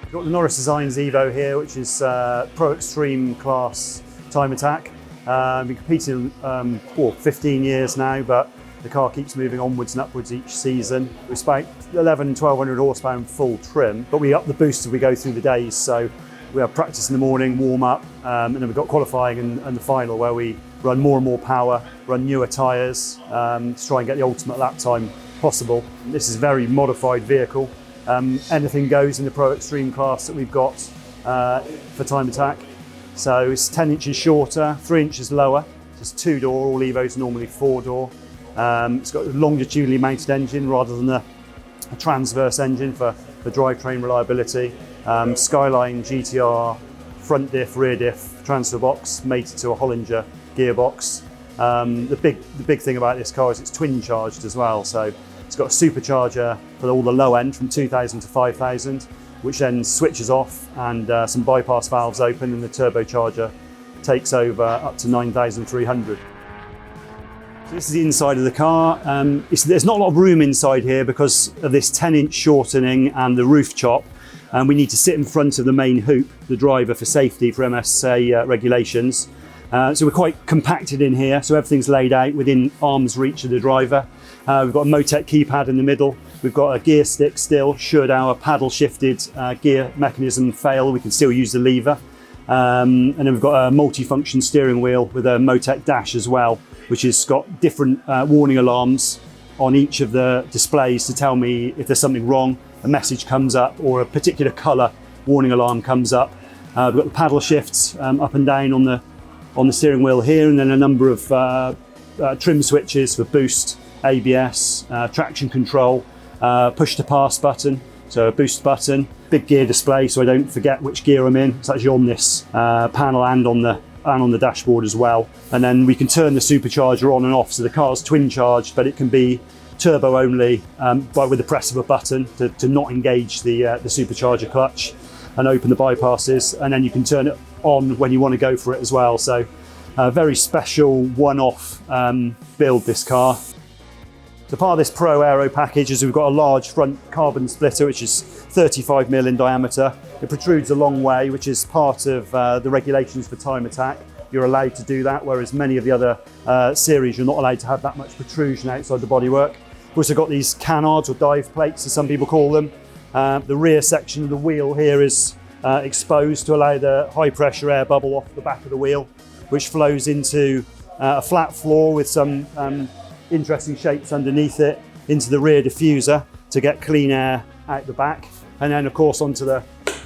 We've got the Norris Designs Evo here, which is Pro Extreme class time attack. Been competing for 15 years now, but the car keeps moving onwards and upwards each season. We're about 1200 horsepower in full trim, but we up the boost as we go through the days. So we have practice in the morning, warm up, and then we've got qualifying and the final where we run more and more power, run newer tyres to try and get the ultimate lap time possible. This is a very modified vehicle. Anything goes in the Pro Extreme class that we've got for time attack. So it's 10 inches shorter, 3 inches lower. It's 2-door, all Evos are normally 4-door. It's got a longitudinally mounted engine rather than a transverse engine for drivetrain reliability. Skyline GTR front diff, rear diff transfer box mated to a Hollinger gearbox. The big thing about this car is it's twin charged as well. So it's got a supercharger for all the low end from 2000 to 5000, which then switches off and some bypass valves open and the turbocharger takes over up to 9300. So this is the inside of the car. There's not a lot of room inside here because of this 10-inch shortening and the roof chop. We need to sit in front of the main hoop, the driver, for safety for MSA regulations. So we're quite compacted in here, so everything's laid out within arm's reach of the driver. We've got a Motec keypad in the middle. We've got a gear stick still. Should our paddle shifted gear mechanism fail, we can still use the lever. And then we've got a multi-function steering wheel with a Motec dash as well, which has got different warning alarms on each of the displays to tell me if there's something wrong, a message comes up, or a particular colour warning alarm comes up. We've got the paddle shifts up and down on the steering wheel here, and then a number of trim switches for boost, ABS, traction control, push to pass button, so a boost button, big gear display so I don't forget which gear I'm in. It's actually on this panel and on the dashboard as well. And then we can turn the supercharger on and off, so the car's twin charged, but it can be turbo only with the press of a button to not engage the supercharger clutch and open the bypasses, and then you can turn it on when you want to go for it as well. So a very special one-off build, this car. So part of this Pro Aero package is we've got a large front carbon splitter which is 35mm in diameter. It protrudes a long way, which is part of the regulations for time attack. You're allowed to do that, whereas many of the other series you're not allowed to have that much protrusion outside the bodywork. We've also got these canards, or dive plates as some people call them. The rear section of the wheel here is exposed to allow the high pressure air bubble off the back of the wheel, which flows into a flat floor with some interesting shapes underneath it into the rear diffuser to get clean air out the back. And then of course onto the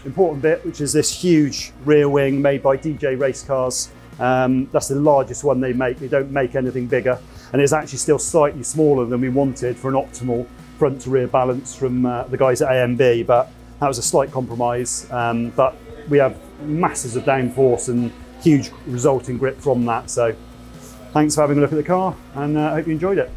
important bit, which is this huge rear wing made by DJ Race Cars. That's the largest one they make. They don't make anything bigger, and it's actually still slightly smaller than we wanted for an optimal front to rear balance from the guys at AMB, but that was a slight compromise. But we have masses of downforce and huge resulting grip from that. So thanks for having a look at the car, and I hope you enjoyed it.